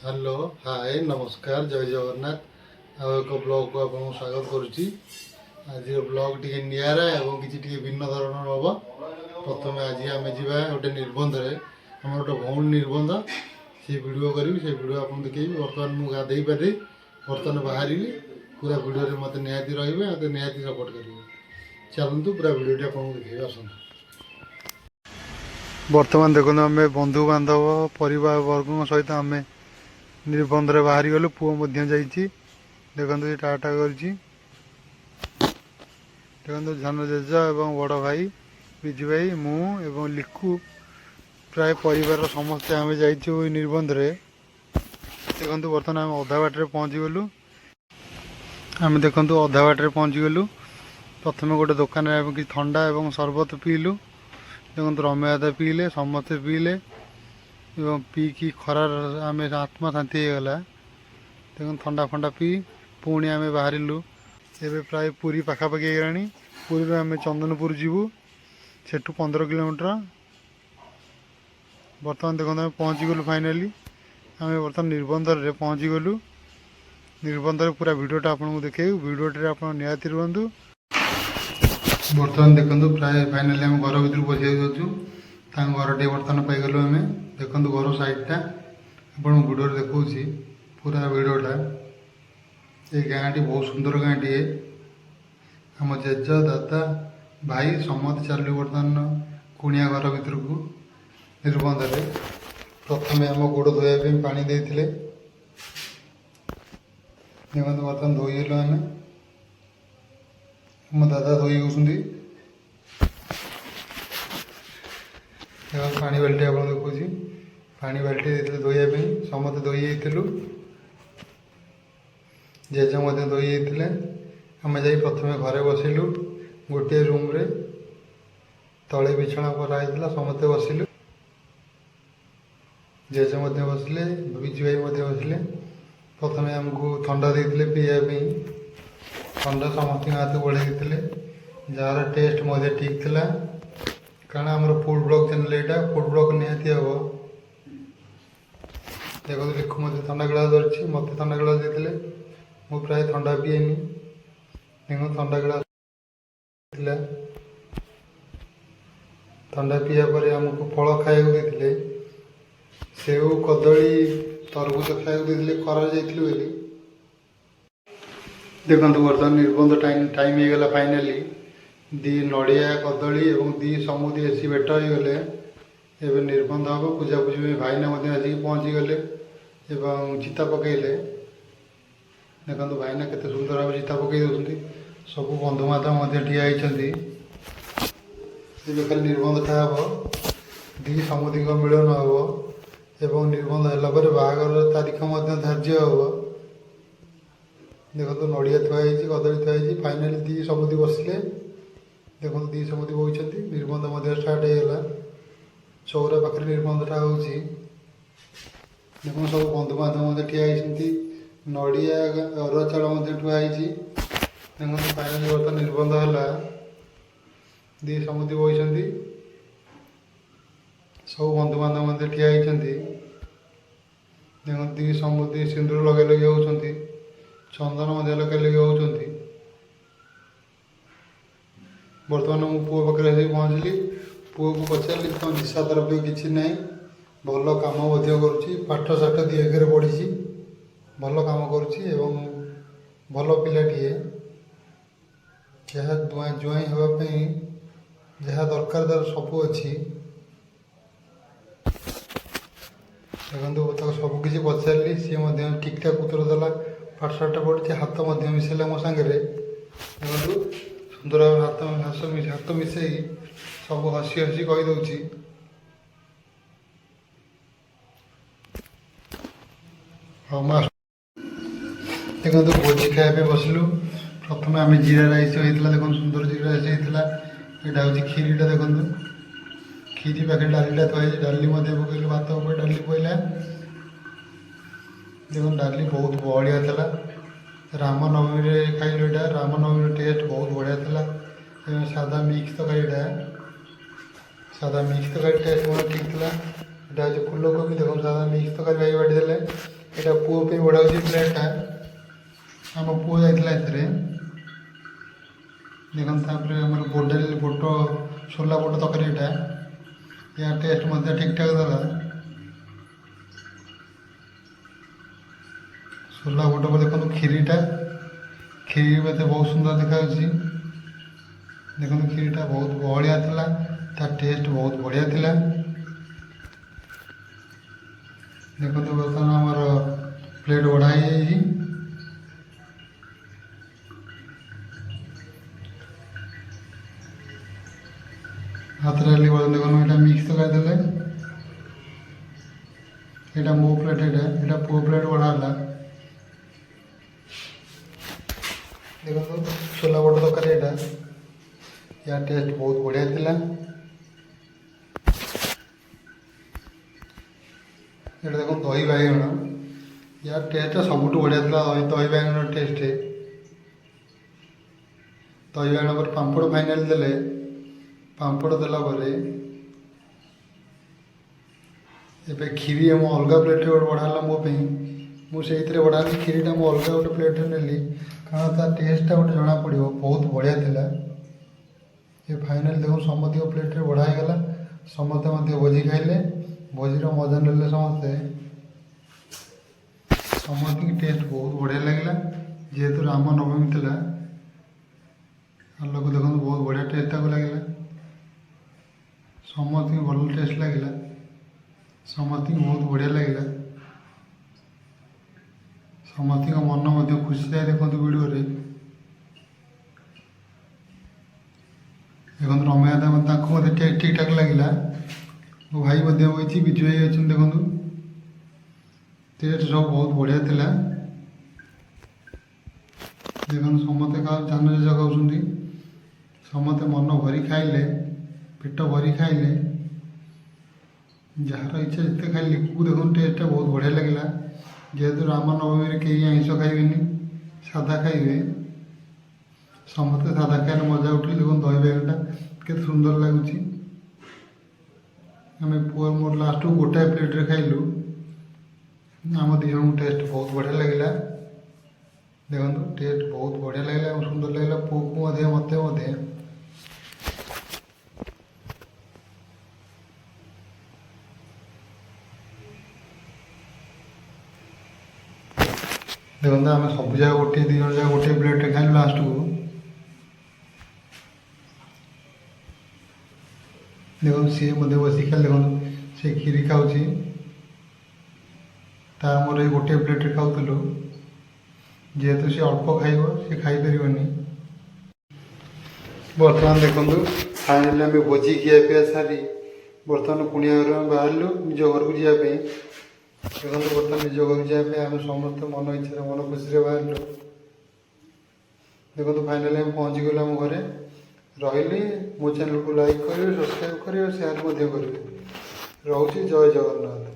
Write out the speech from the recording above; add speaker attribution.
Speaker 1: Hello hi नमस्कार जय जगन्नाथ आउ एक ब्लॉग को आपको स्वागत करुच्ची आज ब्लॉग टी निरा और किसी भिन्न धरण हम प्रथम आज आम जा गोटे निबंध आम गोटे भौणी निबंध से भिड करी से भिड आप देखी बर्तमान मुझे गाधे पाधे बर्तमान बाहर पूरा भिडियो मत निहाती रे मत निहाती सपोर्ट करेंगे चलतु पूरा भिडियो आपको देखिए आस बर्तमान देखो आम बंधु बांधव परिवार वर्ग सहित आम निबंध रे बाहरी गलु पुओ मध्य जाइछि देखंतु ये टाटा करछि देखंतु झन जेजा एवं बड़ भाई बिजू भाई मु एवं लिखु प्राय परिवार समस्ते आम जाइछु निबंध रे देखंतु बर्तमान आम अधा बाट रे पहुंची गलु आम देखंतु अधा बाट रे पहुंची गलु प्रथमे गोटे दुकान रे कि ठंडा एवं शरबत पीलु देखंतु रमे आधा पीले समस्ते पीले एवं पीकी खरार आम आत्मा शांति हो गला देखो ठंडा फंडा पी पुणी आम बाहरिलु एवं प्राय पुरी पाखापाखि होगा पुरी आम चंदनपुर जीवु सेठू 15 किलोमीटर बर्तमान देखो आम पहुँची गलु फाइनाली आम बर्तमान निबंधर रे पहुँची गलु निबंधर पूरा वीडियोटा आपको देखेबू वीडियोटे आप निहाती रुहतु बर्तमान देखो प्राय फाइनाली आम घर भर पशि जाऊँ घर टे बर्तमान पाईगलु आम देखो घर साइडटा आप वीडियो देखा पूरा वीडियोटा ये गाँव टी बहुत सुंदर गाँव टे आम जेज दादा भाई समस्त चलू बर्तमान कुणिया घर भर को निबंध प्रथम आम गोड़ धोया पानी देते देखो बर्तमान धोईलु आम आम दादा धोई होती पानी बाल्टी आप देखुची पानी बाल्टी देते धोयापी समस्त धोई जाइलु जेज धोई जाते आम जा प्रथम घरे बसिलु गोटे रूम रे तले बिछना कराइला समस्ते बसिलु जेज बसिले बिजू भाई बसिले प्रथम आमको ठंडा देते पीवाई ठंडा समस्त हाथ बढ़े जार टेस्ट ठीक था कारण आमर फूड ब्लॉग चैनल यहाँ फूड ब्लॉग निहाती हम देखो लिखु मत ठंडा गिलास धरती मत ठंडा गिलास देते मु प्राय ठंडा पीएनी देखो ठंडा गिलास ठंडा पीवा पर आमको फल खाया देते सेव कदली तरबूज खाया देते खरा जाइलु देखो बर्तमान निबंध टाइम हो गला फाइनाली दी नड़िया कदली और दी समुदी एसी बेट हो गले एवं निबंध हम पूजा पूजी भाईना आसिक पहुँची गले एवं चिता पकईले देखो भाईना केते सुंदर भाव चिता पकई दौरान सब बंधुबांधव ठिया होती खाली निबंधटा हम दी समुदी मिलन हम एवं निबंध है बाहागर तारीख धार्य हम देखो नड़िया थुआई कदली थुआई फाइनाली दी समुदी बसिले देखो दी समुदी बोती निबंध स्टार्ट होगा चौरा पाखे निबंधटा हो देखो सब बंधुबांधव ठिया नड़िया अरुआ चाउल ठुआई देखो फाइनाली बर्तमान निबंध है दी समुदी बोती सब बंधुबांधव ठिया देखो दी समुदी सिंदूर लगे लगे होती चंदन लगे लगे होती बर्तमान मु पुओ पाखे पहुँचली पुओ को पचारि तो निशा द्रव्य किसी ना भल कम पाठ साठ दिए पढ़ी भल कम करुँची भल पिलाटे जहाँ जुआई हाँपाई जहाँ दरकार तार सब अच्छी देखो सबकि पचारि सी ठीक ठाक उत्तर देला पाठ साठ पढ़ी हाथ मिसेला मो सांगे देखो सुंदर हाथ मिसई सब हसी हसी कहीदे हाँ मास देखो भोजी खाया बसलु प्रथम आम जीरा राइस होता देखो सुंदर जीरा राइस होता यहाँ हूँ खीरीटा देखो खीरी पाखे डालीटा थी डाली पकड़ भात डाली पड़ा देखो डाली बहुत बढ़िया था रामनवमी रे खाइलु यहाँ रामनवमी टेस्ट बहुत बढ़िया था सादा मिक्स तरकारी सादा मिक्स तरकारी टेस्ट बहुत ठीक था यहाँ हूँ फुलकोबी देखो सादा मिक्स तरकारी भाई बाटी देले এটা পুଅ ପାଇଁ ବଢ଼ା ହେଉଛି ପ୍ଲେଟ୍ଟା। ଆମ ପୁଅ ଯାଇଥିଲା ଏଥିରେ। ଦେଖନ୍ତୁ ତାପରେ ଆମର ବୋଟ ସୋଲା ବୋଟ ତରକାରୀ ଏଇଟା। ୟା ଟେଷ୍ଟ ମଧ୍ୟ ଠିକ୍ଠାକ୍ ଦେଲା। ସୋଲା ବୋଟ ପରେ ଦେଖନ୍ତୁ କ୍ଷୀରିଟା, କ୍ଷୀରି ମୋତେ ବହୁତ ସୁନ୍ଦର ଦେଖାଯାଉଛି। ଦେଖନ୍ତୁ କ୍ଷୀରିଟା ବହୁତ ବହଳିଆ ଥିଲା, ତା ଟେଷ୍ଟ ବହୁତ ବଢ଼ିଆ ଥିଲା। ଦେଖନ୍ତୁ ବର୍ତ୍ତମାନ ଆମର ପ୍ଲେଟ୍ ବଢ଼ା ହେଇଯାଇଛି। ହାତରେ ଡାଲି ଦେଖନ୍ତୁ ଏଇଟା ମିକ୍ସ ତରକାରୀ ଦେଲେ। ଏଇଟା ମୋ ପ୍ଲେଟ୍, ଏଇଟା ପୁଅ ପ୍ଲେଟ୍ ବଢ଼ା ହେଲା। ଦେଖନ୍ତୁ ସୋଲା ବୋଟ ତରକାରୀ ଏଇଟା, ୟା ଟେଷ୍ଟ ବହୁତ ବଢ଼ିଆ ଥିଲା। ଏଇଟା ଦେଖନ୍ତୁ ଦହି ବାଇଗଣ, ୟା ଟେଷ୍ଟ ସବୁଠୁ ବଢ଼ିଆ ଥିଲା। ଦହି ବାଇଗଣ ଟେଷ୍ଟ। ଦହି ବାଇଗଣ ପରେ ପାମ୍ପଡ଼ ଫାଇନାଲ୍ ଦେଲେ। ପାମ୍ପଡ଼ ଦେଲା ପରେ ଏବେ କ୍ଷୀରି ଆମ ଅଲଗା ପ୍ଲେଟ୍ରେ ଗୋଟେ ବଢ଼ା ହେଲା ମୋ ପାଇଁ। ମୁଁ ସେଇଥିରେ ବଢ଼ା ହେଲି, କ୍ଷୀରିଟା ମୁଁ ଅଲଗା ଗୋଟେ ପ୍ଲେଟ୍ରେ ନେଲି, କାରଣ ତା ଟେଷ୍ଟଟା ଗୋଟେ ଜଣାପଡ଼ିବ। ବହୁତ ବଢ଼ିଆ ଥିଲା। ଏ ଫାଇନାଲ୍ ଦେଖନ୍ତୁ ସମସ୍ତଙ୍କ ପ୍ଲେଟ୍ରେ ବଢ଼ା ହେଇଗଲା। ସମସ୍ତେ ମଧ୍ୟ ଭୋଜି ଖାଇଲେ, ଭୋଜିର ମଜା ନେଲେ ସମସ୍ତେ। ସମସ୍ତଙ୍କୁ ଟେଷ୍ଟ ବହୁତ ବଢ଼ିଆ ଲାଗିଲା। ଯେହେତୁ ରାମନବମୀ ଥିଲା, ଲୋକ ଦେଖନ୍ତୁ ବହୁତ ବଢ଼ିଆ ଟେଷ୍ଟ ତାକୁ ଲାଗିଲା। ସମସ୍ତଙ୍କୁ ଭଲ ଟେଷ୍ଟ ଲାଗିଲା, ସମସ୍ତଙ୍କୁ ବହୁତ ବଢ଼ିଆ ଲାଗିଲା। ସମସ୍ତଙ୍କ ମନ ମଧ୍ୟ ଖୁସି ଥାଏ। ଦେଖନ୍ତୁ ଭିଡ଼ିଓରେ ଦେଖନ୍ତୁ ରମେଶ ତାଙ୍କୁ ମଧ୍ୟ ଠିକ୍ ଠାକ୍ ଲାଗିଲା। ମୋ ଭାଇ ମଧ୍ୟ ହୋଇଛି, ବିଜୁ ଭାଇ ଅଛନ୍ତି। ଦେଖନ୍ତୁ ଟେଷ୍ଟ ସବୁ ବହୁତ ବଢ଼ିଆ ଥିଲା। ଦେଖନ୍ତୁ ସମସ୍ତେ ଧାନ ଚାଷ ଖାଉଛନ୍ତି, ସମସ୍ତେ ମନ ଭରି ଖାଇଲେ, ପେଟ ଭରି ଖାଇଲେ। ଯାହାର ଇଚ୍ଛା ଯେତେ ଖାଇଲେ। ଲିକୁ ଦେଖନ୍ତୁ ଟେଷ୍ଟଟା ବହୁତ ବଢ଼ିଆ ଲାଗିଲା। ଯେହେତୁ ରାମନବମୀରେ କେହି ଆଇଁଷ ଖାଇବେନି, ସାଧା ଖାଇବେ, ସମସ୍ତେ ସାଧା ଖାଇଲେ ମଜା ଉଠିଲେ। ଦେଖନ୍ତୁ ଦହି ବାଇଗଣଟା କେତେ ସୁନ୍ଦର ଲାଗୁଛି। ଆମେ ପୁଅ ମୋର ଲାଷ୍ଟକୁ ଗୋଟାଏ ପ୍ଲେଟ୍ରେ ଖାଇଲୁ। ଆମ ଦୁଇ ଜଣଙ୍କୁ ଟେଷ୍ଟ ବହୁତ ବଢ଼ିଆ ଲାଗିଲା। ଦେଖନ୍ତୁ ଟେଷ୍ଟ ବହୁତ ବଢ଼ିଆ ଲାଗିଲା ଏବଂ ସୁନ୍ଦର ଲାଗିଲା। ପୁଅକୁ ମଧ୍ୟ ମୋତେ ମଧ୍ୟ। ଦେଖନ୍ତୁ ଆମେ ସବୁ ଜାଗା ଗୋଟିଏ, ଦୁଇ ଜଣ ଯାକ ଗୋଟିଏ ପ୍ଲେଟ୍ରେ ଖାଇଲୁ ଲାଷ୍ଟକୁ। ଦେଖନ୍ତୁ ସିଏ ମଧ୍ୟ ବସି ଖାଇଲେ। ଦେଖନ୍ତୁ ସେ କ୍ଷୀରି ଖାଉଛି, ତା ଆମର ଏଇ ଗୋଟିଏ ପ୍ଲେଟ୍ରେ ଖାଉଥିଲୁ। ଯେହେତୁ ସେ ଅଳ୍ପ ଖାଇବ, ସେ ଖାଇପାରିବନି। ବର୍ତ୍ତମାନ ଦେଖନ୍ତୁ ଫାଇନାଲି ଆମେ ଭୋଜି ଖିଆପିଆ ସାରି ବର୍ତ୍ତମାନ କୁଣିଆ ଘରୁ ଆମେ ବାହାରିଲୁ ନିଜ ଘରକୁ ଯିବା ପାଇଁ। ଦେଖନ୍ତୁ ବର୍ତ୍ତମାନ ନିଜ ଘରକୁ ଯିବା ପାଇଁ ଆମେ ସମସ୍ତେ ମନ ଇଚ୍ଛାରେ, ମନ ଖୁସିରେ ବାହାରିଲୁ। ଦେଖନ୍ତୁ ଫାଇନାଲି ଆମେ ପହଞ୍ଚିଗଲୁ ଆମ ଘରେ। ରହିଲି। ମୋ ଚ୍ୟାନେଲକୁ ଲାଇକ୍ କରିବେ, ସବସ୍କ୍ରାଇବ୍ କରିବେ, ସେୟାର ମଧ୍ୟ କରିବେ। ରହୁଛି। ଜୟ ଜଗନ୍ନାଥ।